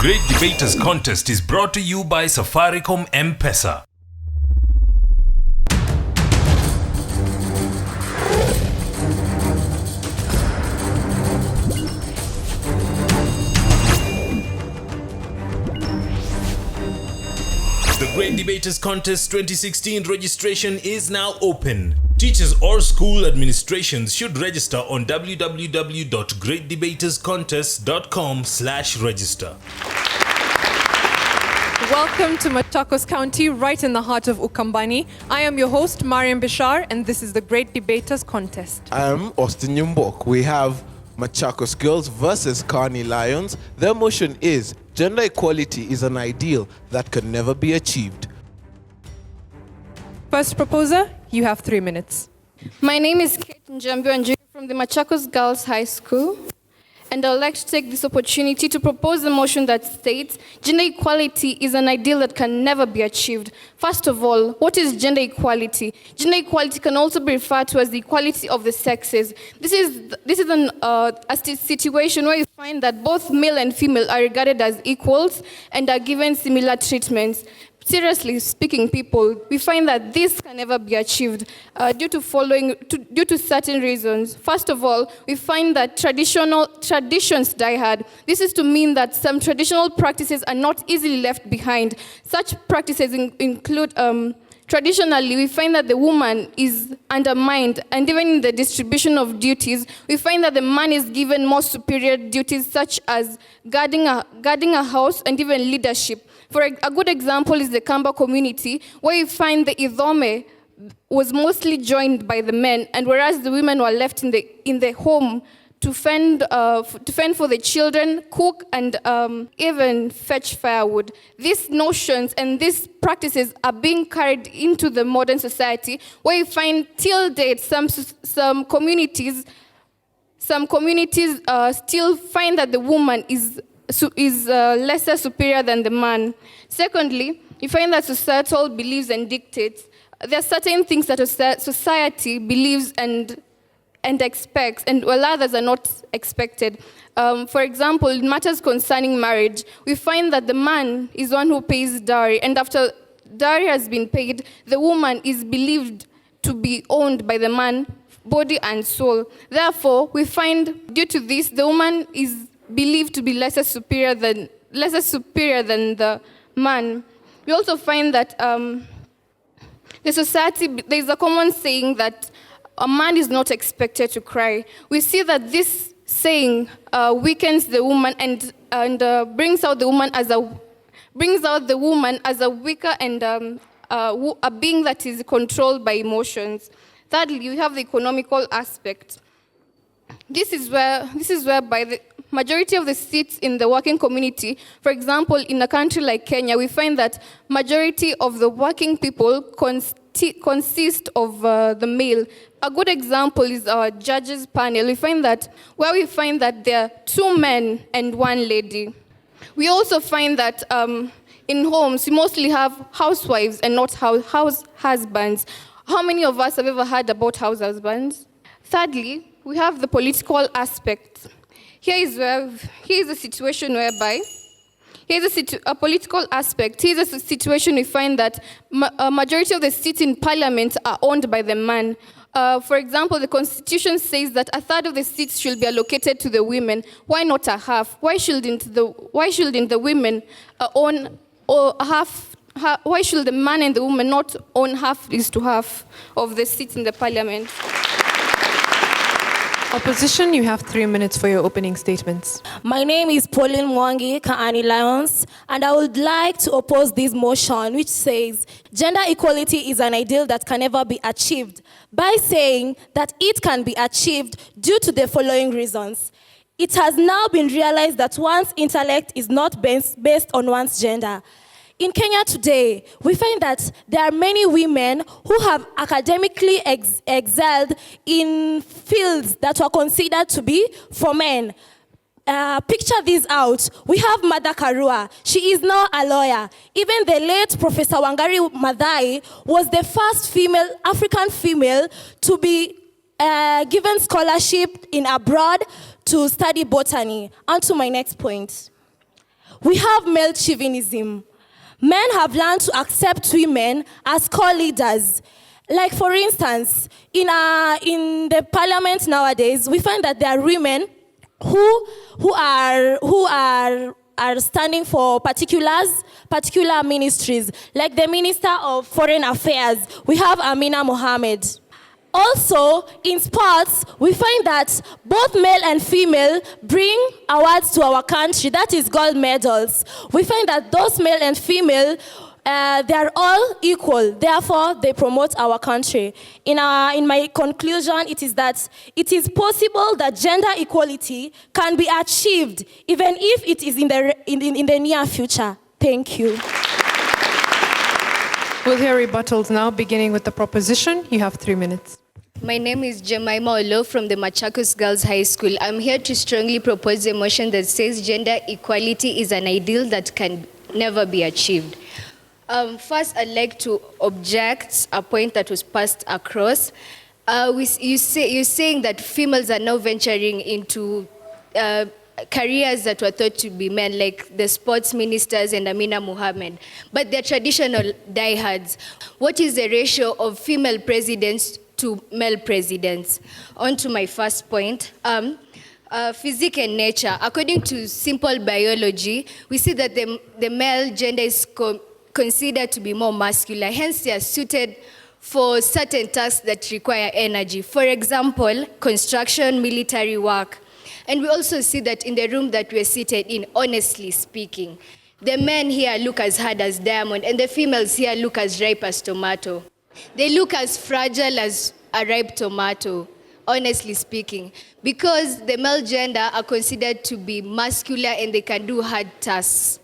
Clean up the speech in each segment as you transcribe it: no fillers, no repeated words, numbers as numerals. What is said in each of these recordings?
Great Debaters Contest is brought to you by Safaricom M-Pesa. The Great Debaters Contest 2016 registration is now open. Teachers or school administrations should register on www.greatdebaterscontest.com/register. Welcome to Machakos County, right in the heart of Ukambani. I am your host, Mariam Bishar, and this is the Great Debaters Contest. I am Austin Yumbok. We have Machakos Girls versus Kaani Lions. Their motion is, gender equality is an ideal that can never be achieved. First proposer, you have 3 minutes. My name is Kate Njambi Wanjiru from the Machakos Girls High School, and I would like to take this opportunity to propose a motion that states gender equality is an ideal that can never be achieved. First of all, what is gender equality? Gender equality can also be referred to as the equality of the sexes. This is a situation where you find that both male and female are regarded as equals and are given similar treatments. Seriously speaking, people, we find that this can never be achieved due to certain reasons. First of all, we find that traditions die hard. This is to mean that some traditional practices are not easily left behind. Such practices include traditionally, we find that the woman is undermined, and even in the distribution of duties, we find that the man is given more superior duties such as guarding a house and even leadership. For a good example is the Kamba community, where you find the Idhome was mostly joined by the men, and whereas the women were left in the home to fend for the children, cook, and even fetch firewood. These notions and these practices are being carried into the modern society, where you find till date some communities still find that the woman is lesser superior than the man. Secondly, you find that societal beliefs and dictates. There are certain things that society believes and expects, and while others are not expected. For example, in matters concerning marriage, we find that the man is one who pays dowry, and after dowry has been paid, the woman is believed to be owned by the man, body and soul. Therefore, we find due to this, the woman is believed to be lesser superior than the man. We also find that there's a common saying that a man is not expected to cry. We see that this saying weakens the woman and brings out the woman as a weaker and a being that is controlled by emotions. Thirdly, we have the economical aspect. This is whereby the majority of the seats in the working community, for example, in a country like Kenya, we find that majority of the working people consist of the male. A good example is our judges panel. We find that there are 2 men and 1 lady. We also find that in homes, we mostly have housewives and not house husbands. How many of us have ever heard about house husbands? Thirdly, we have the political aspect. Here is a situation whereby, a political aspect. Here's a situation we find that a majority of the seats in parliament are owned by the man. For example, the constitution says that a third of the seats should be allocated to the women. Why not a half? Why shouldn't the women own or half? Why should the man and the woman not own half to half of the seats in the parliament? Opposition, you have 3 minutes for your opening statements. My name is Pauline Mwangi, Kaani Lions, and I would like to oppose this motion which says gender equality is an ideal that can never be achieved, by saying that it can be achieved due to the following reasons. It has now been realized that one's intellect is not based on one's gender. In Kenya today, we find that there are many women who have academically excelled in fields that were considered to be for men. Picture this out. We have Mother Karua. She is now a lawyer. Even the late Professor Wangari Maathai was the first African female to be given scholarship in abroad to study botany. On to my next point. we have male chauvinism. Men have learned to accept women as co-leaders. Like, for instance, in the parliament nowadays, we find that there are women who are standing for particular ministries. Like the Minister of Foreign Affairs, we have Amina Mohammed. Also, in sports, we find that both male and female bring awards to our country, that is gold medals. We find that those male and female, they are all equal, therefore they promote our country. In my conclusion, it is that it is possible that gender equality can be achieved, even if it is in the near future. Thank you. We'll hear rebuttals now, beginning with the proposition. You have 3 minutes. My name is Jemima Olo from the Machakos Girls High School. I'm here to strongly propose a motion that says gender equality is an ideal that can never be achieved. First, I'd like to object a point that was passed across. You're saying that females are now venturing into careers that were thought to be men, like the sports ministers and Amina Mohammed, but they're traditional diehards. What is the ratio of female presidents to male presidents? On to my first point. Physics and nature. According to simple biology, we see that the male gender is considered to be more muscular, hence they are suited for certain tasks that require energy. For example, construction, military work. And we also see that in the room that we're seated in, honestly speaking, the men here look as hard as diamond, and the females here look as ripe as tomato. They look as fragile as a ripe tomato, honestly speaking, because the male gender are considered to be muscular and they can do hard tasks.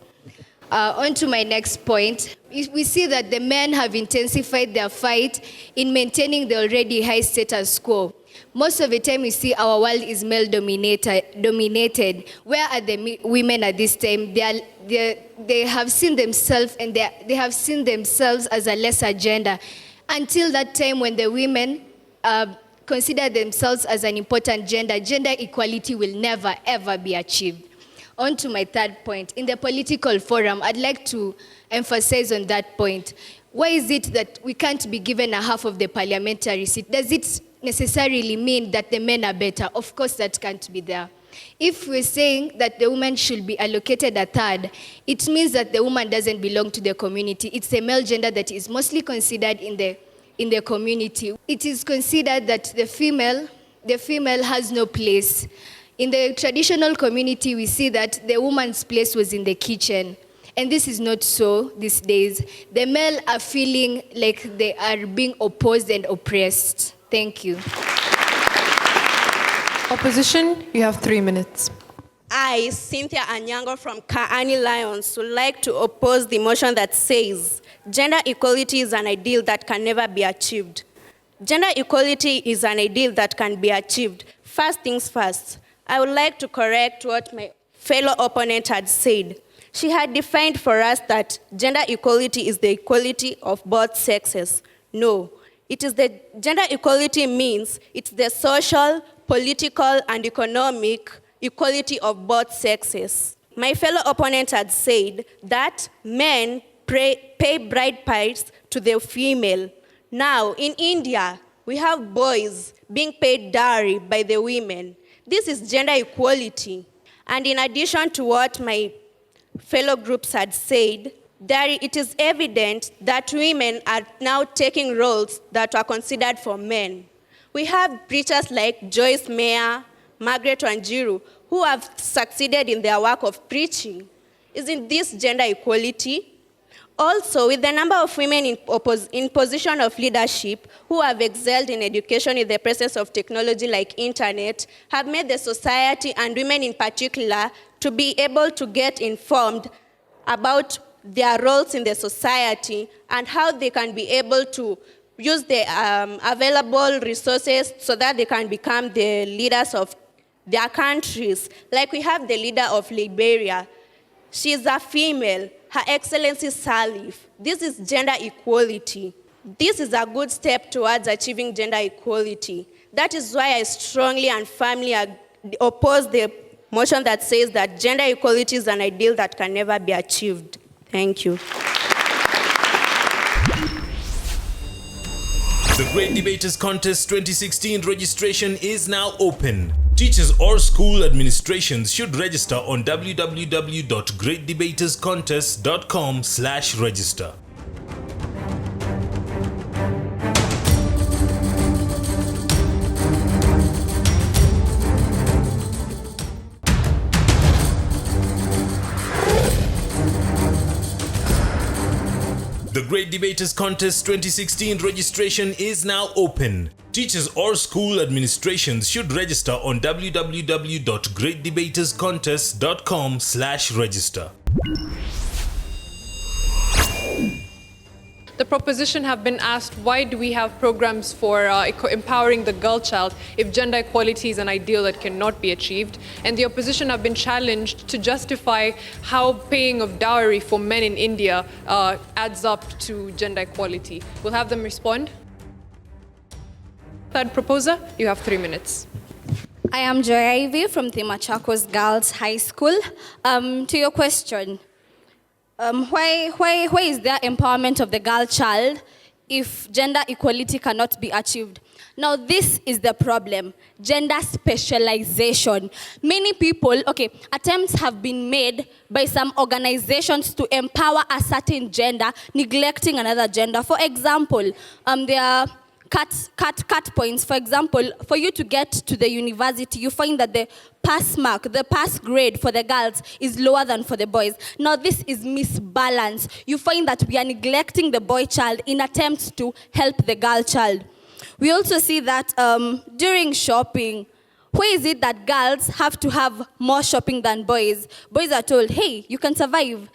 On to my next point. We see that the men have intensified their fight in maintaining the already high status quo. Most of the time we see our world is male dominated. Where are the women at this time? They have seen themselves and they have seen themselves as a lesser gender. Until that time when the women consider themselves as an important gender, gender equality will never ever be achieved. On to my third point. In the political forum, I'd like to emphasize on that point. Why is it that we can't be given a half of the parliamentary seat? Does it necessarily mean that the men are better? Of course that can't be there. If we're saying that the woman should be allocated a third, it means that the woman doesn't belong to the community. It's the male gender that is mostly considered in the community. It is considered that the female has no place. In the traditional community, we see that the woman's place was in the kitchen. And this is not so these days. The male are feeling like they are being opposed and oppressed. Thank you. Opposition, you have 3 minutes. I, Cynthia Anyango from Kaani Lions, would like to oppose the motion that says gender equality is an ideal that can never be achieved. Gender equality is an ideal that can be achieved. First things first, I would like to correct what my fellow opponent had said. She had defined for us that gender equality is the equality of both sexes. No, it is the gender equality means it's the social, political, and economic equality of both sexes. My fellow opponent had said that men pay bride price to the female. Now, in India, we have boys being paid dowry by the women. This is gender equality. And in addition to what my fellow groups had said, it is evident that women are now taking roles that were considered for men. We have preachers like Joyce Meyer, Margaret Wanjiru, who have succeeded in their work of preaching. Isn't this gender equality? Also, with the number of women in position of leadership who have excelled in education in the presence of technology like internet, have made the society and women in particular to be able to get informed about their roles in the society and how they can be able to use the available resources so that they can become the leaders of their countries. Like we have the leader of Liberia. She is a female. Her Excellency Salif. This is gender equality. This is a good step towards achieving gender equality. That is why I strongly and firmly oppose the motion that says that gender equality is an ideal that can never be achieved. Thank you. The Great Debaters Contest 2016 registration is now open. Teachers or school administrations should register on www.greatdebaterscontest.com/register. The Great Debaters Contest 2016 registration is now open. Teachers or school administrations should register on www.greatdebaterscontest.com/register. The proposition have been asked, why do we have programs for empowering the girl child if gender equality is an ideal that cannot be achieved? And the opposition have been challenged to justify how paying of dowry for men in India adds up to gender equality. We'll have them respond. Third proposer, you have 3 minutes. I am Joy Ivy from the Machakos Girls High School. To your question, why is there empowerment of the girl child if gender equality cannot be achieved? Now, this is the problem, gender specialization. Many people, attempts have been made by some organizations to empower a certain gender, neglecting another gender. For example, there are cut points. For example, for you to get to the university, you find that the pass mark, the pass grade for the girls is lower than for the boys. Now, this is misbalance. You find that we are neglecting the boy child in attempts to help the girl child. We also see that during shopping, why is it that girls have to have more shopping than boys? Boys are told, hey, you can survive.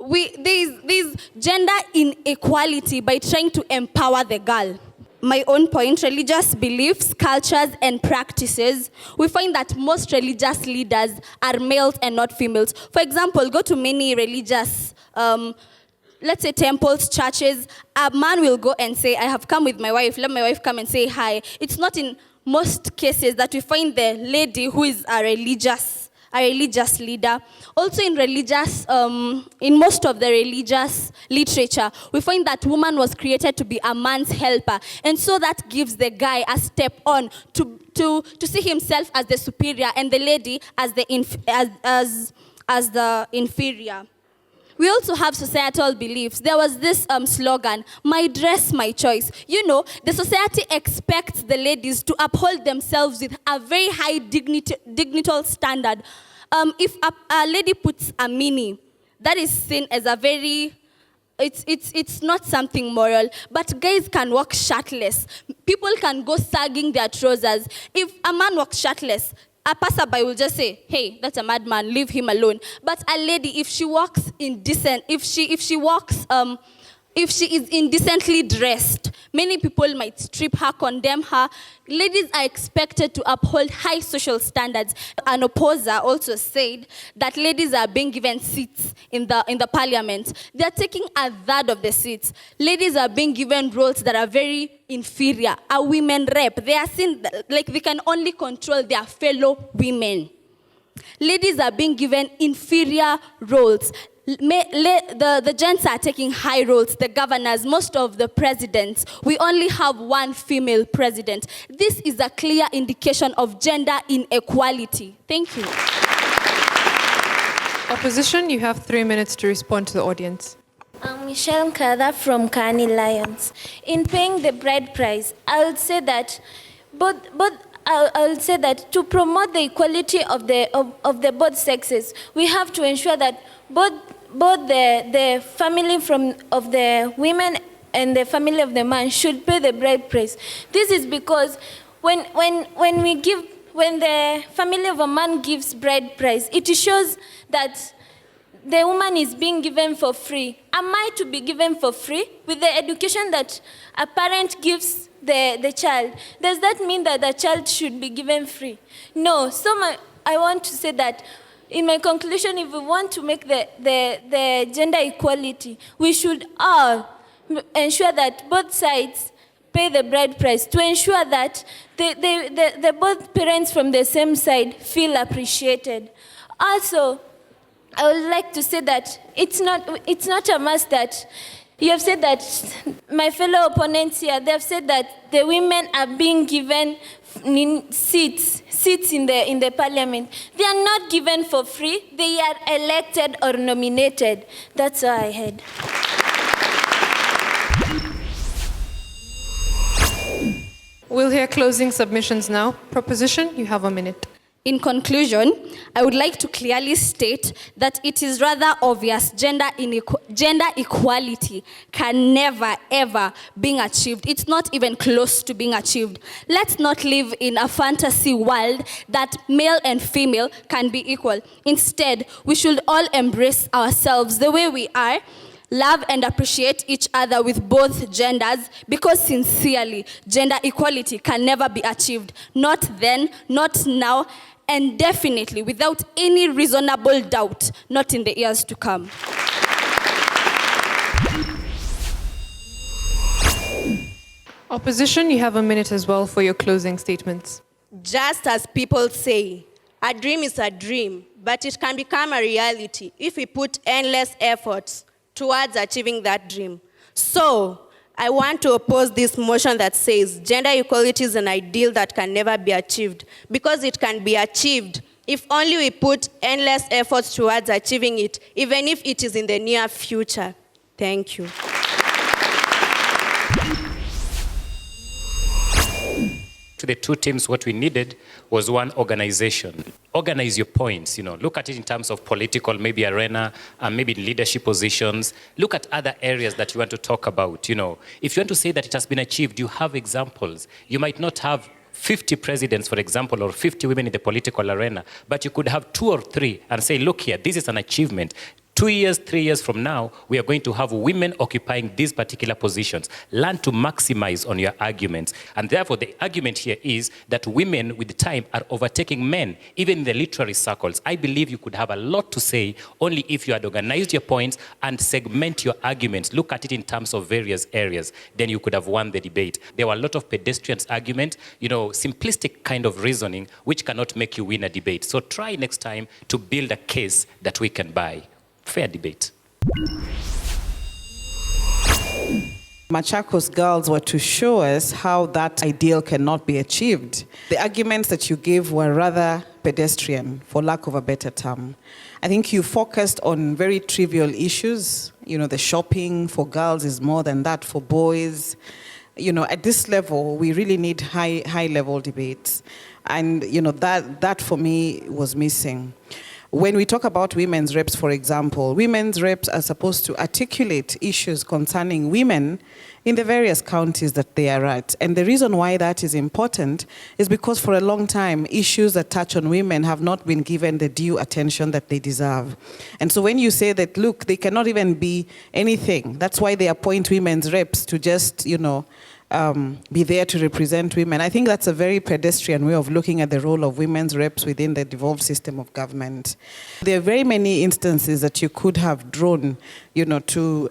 There's gender inequality by trying to empower the girl. My own point, religious beliefs, cultures, and practices, we find that most religious leaders are males and not females. For example, go to many religious, let's say temples, churches, a man will go and say, I have come with my wife, let my wife come and say hi. It's not in most cases that we find the lady who is a religious leader. Also in most of the religious literature, we find that woman was created to be a man's helper. And so that gives the guy a step on to see himself as the superior and the lady as the inferior. We also have societal beliefs. There was this slogan, my dress, my choice. You know, the society expects the ladies to uphold themselves with a very high dignital standard. If a lady puts a mini, that is seen as a very, it's not something moral. But guys can walk shirtless. People can go sagging their trousers. If a man walks shirtless, a passerby will just say, hey, that's a madman, leave him alone. But a lady, if she walks indecent, if she is indecently dressed, many people might strip her, condemn her. Ladies are expected to uphold high social standards. An opposer also said that ladies are being given seats in the parliament. They are taking a third of the seats. Ladies are being given roles that are very inferior. A women rep, they are seen like they can only control their fellow women. Ladies are being given inferior roles. The gents are taking high roles, the governors, most of the presidents. We only have one female president. This is a clear indication of gender inequality. Thank you. Opposition, you have 3 minutes to respond to the audience. I'm Michelle Nkada from Kaani Lions. In paying the bride price, I would say that to promote the equality of the both sexes, we have to ensure that both the family of the women and the family of the man should pay the bride price. This is because when the family of a man gives bride price, it shows that the woman is being given for free. Am I to be given for free with the education that a parent gives the child? Does that mean that the child should be given free? No. So I want to say that in my conclusion, if we want to make the gender equality, we should all ensure that both sides pay the bride price to ensure that the both parents from the same side feel appreciated. Also, I would like to say that it's not a must that you have said that my fellow opponents here, they have said that the women are being given seats in the parliament. They are not given for free. They are elected or nominated. That's all I had. We'll hear closing submissions now. Proposition, you have a minute. In conclusion, I would like to clearly state that it is rather obvious gender equality can never, ever be achieved. It's not even close to being achieved. Let's not live in a fantasy world that male and female can be equal. Instead, we should all embrace ourselves the way we are, love and appreciate each other with both genders, because sincerely, gender equality can never be achieved. Not then, not now, and definitely, without any reasonable doubt, not in the years to come. Opposition, you have a minute as well for your closing statements. Just as people say, a dream is a dream, but it can become a reality if we put endless efforts towards achieving that dream. So, I want to oppose this motion that says gender equality is an ideal that can never be achieved, because it can be achieved if only we put endless efforts towards achieving it, even if it is in the near future. Thank you. To the two teams, what we needed was one organization. Organize your points, look at it in terms of political, maybe arena, maybe leadership positions. Look at other areas that you want to talk about, If you want to say that it has been achieved, you have examples. You might not have 50 presidents, for example, or 50 women in the political arena, but you could have 2 or 3 and say, look here, this is an achievement. 2 years, 3 years from now, we are going to have women occupying these particular positions. Learn to maximize on your arguments. And therefore, the argument here is that women, with time, are overtaking men, even in the literary circles. I believe you could have a lot to say only if you had organized your points and segment your arguments. Look at it in terms of various areas. Then you could have won the debate. There were a lot of pedestrian arguments, simplistic kind of reasoning, which cannot make you win a debate. So try next time to build a case that we can buy. Fair debate. Machakos girls were to show us how that ideal cannot be achieved. The arguments that you gave were rather pedestrian, for lack of a better term. I think you focused on very trivial issues. The shopping for girls is more than that for boys. At this level, we really need high-level debates. And, that for me was missing. When we talk about women's reps, for example, women's reps are supposed to articulate issues concerning women in the various counties that they are at. And the reason why that is important is because for a long time, issues that touch on women have not been given the due attention that they deserve. And so when you say that, look, they cannot even be anything, that's why they appoint women's reps to just, be there to represent women. I think that's a very pedestrian way of looking at the role of women's reps within the devolved system of government. There are very many instances that you could have drawn, to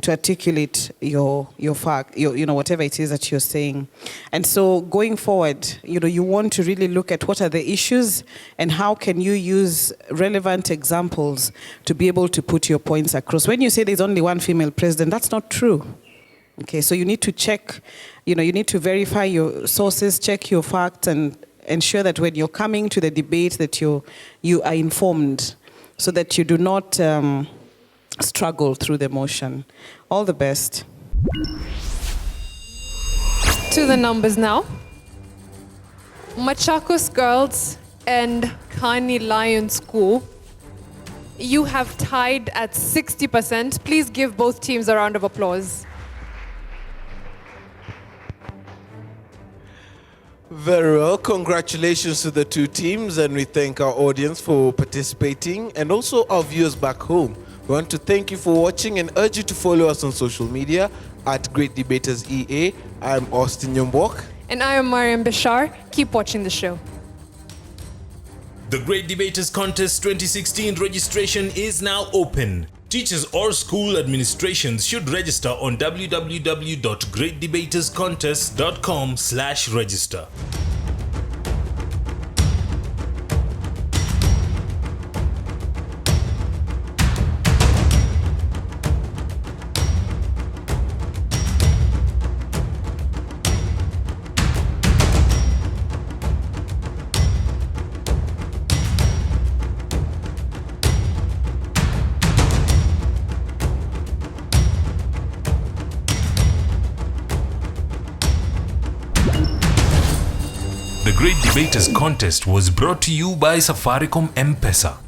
articulate your fact, whatever it is that you're saying. And so going forward, you want to really look at what are the issues and how can you use relevant examples to be able to put your points across. When you say there's only one female president, that's not true. Okay, so you need to check, you need to verify your sources, check your facts, and ensure that when you're coming to the debate that you are informed so that you do not struggle through the motion. All the best. To the numbers now. Machakos Girls and Kaani Lions School, you have tied at 60%. Please give both teams a round of applause. Very well. Congratulations to the two teams, and we thank our audience for participating and also our viewers back home. We want to thank you for watching and urge you to follow us on social media at Great Debaters EA. I'm Austin Nyombok. And I am Mariam Bashar. Keep watching the show. The Great Debaters Contest 2016 registration is now open. Teachers or school administrations should register on www.greatdebaterscontest.com/register. The Great Debaters Contest was brought to you by Safaricom M-Pesa.